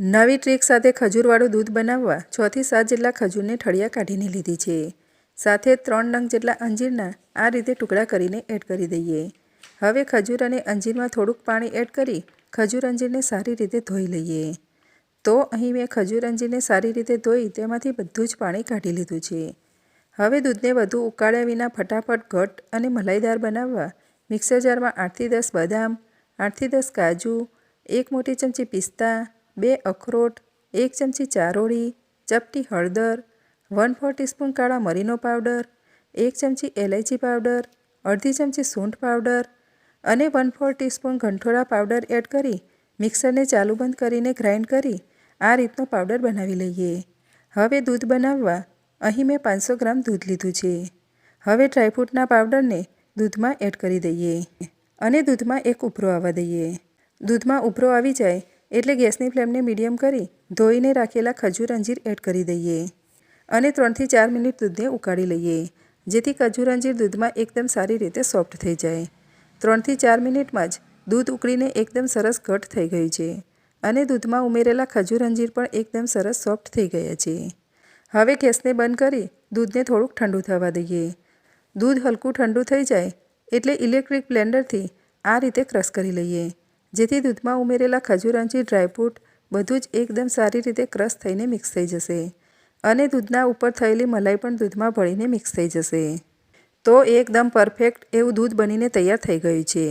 નવી ટ્રીક સાથે ખજૂરવાળું દૂધ બનાવવા 6 થી 7 જેટલા ખજૂરને ઠળિયા કાઢીને લીધી છે. સાથે 3 નંગ જેટલા અંજીરના આ રીતે ટુકડા કરીને એડ કરી દઈએ. હવે ખજૂર અને અંજીરમાં થોડુંક પાણી એડ કરી ખજૂર અંજીરને સારી રીતે ધોઈ લઈએ. તો અહીં મેં ખજૂર અંજીરને સારી રીતે ધોઈ તેમાંથી બધું જ પાણી કાઢી લીધું છે. હવે દૂધને વધુ ઉકાળ્યા વિના ફટાફટ ઘટ્ટ અને મલાઈદાર બનાવવા મિક્સર જારમાં 8 થી 10 બદામ, 8 થી 10 કાજુ, 1 મોટી ચમચી પિસ્તા, 2 અખરોટ, 1 ચમચી ચારોળી, ચપટી હળદર, 1/4 ટીસ્પૂન કાળા મરીનો પાવડર, 1 ચમચી એલાયચી પાવડર, અડધી ચમચી સૂંઠ પાવડર અને 1/4 ટીસ્પૂન ગંઠોડા પાવડર એડ કરી મિક્સરને ચાલુ બંધ કરીને ગ્રાઇન્ડ કરી આ રીતનો પાવડર બનાવી લઈએ. હવે દૂધ બનાવવા અહીં મેં 500 ગ્રામ દૂધ લીધું છે. હવે ડ્રાયફ્રૂટના પાવડરને દૂધમાં એડ કરી દઈએ અને દૂધમાં એક ઉભરો આવવા દઈએ. દૂધમાં ઉભરો આવી જાય એટલે ગેસની ફ્લેમને મીડિયમ કરી ધોઈને રાખેલા ખજૂર અંજીર એડ કરી દઈએ અને 3 થી 4 મિનિટ દૂધને ઉકાળી લઈએ, જેથી ખજૂર અંજીર દૂધમાં એકદમ સારી રીતે સોફ્ટ થઈ જાય. 3 થી 4 મિનિટમાં જ દૂધ ઉકળીને એકદમ સરસ ઘટ્ટ થઈ ગયું છે અને દૂધમાં ઉમેરેલા ખજૂર અંજીર પણ એકદમ સરસ સોફ્ટ થઈ ગયા છે. હવે ગેસને બંધ કરી દૂધને થોડુંક ઠંડુ થવા દઈએ. દૂધ હલકું ઠંડુ થઈ જાય એટલે ઇલેક્ટ્રિક બ્લેન્ડરથી આ રીતે ક્રશ કરી લઈએ, જેથી દૂધમાં ઉમેરેલા ખજૂર અંજીર, ડ્રાયફ્રૂટ બધું જ એકદમ સારી રીતે ક્રશ થઈને મિક્સ થઈ જશે અને દૂધના ઉપર થયેલી મલાઈ પણ દૂધમાં ભળીને મિક્સ થઈ જશે. તો એકદમ પરફેક્ટ એવું દૂધ બનીને તૈયાર થઈ ગયું છે.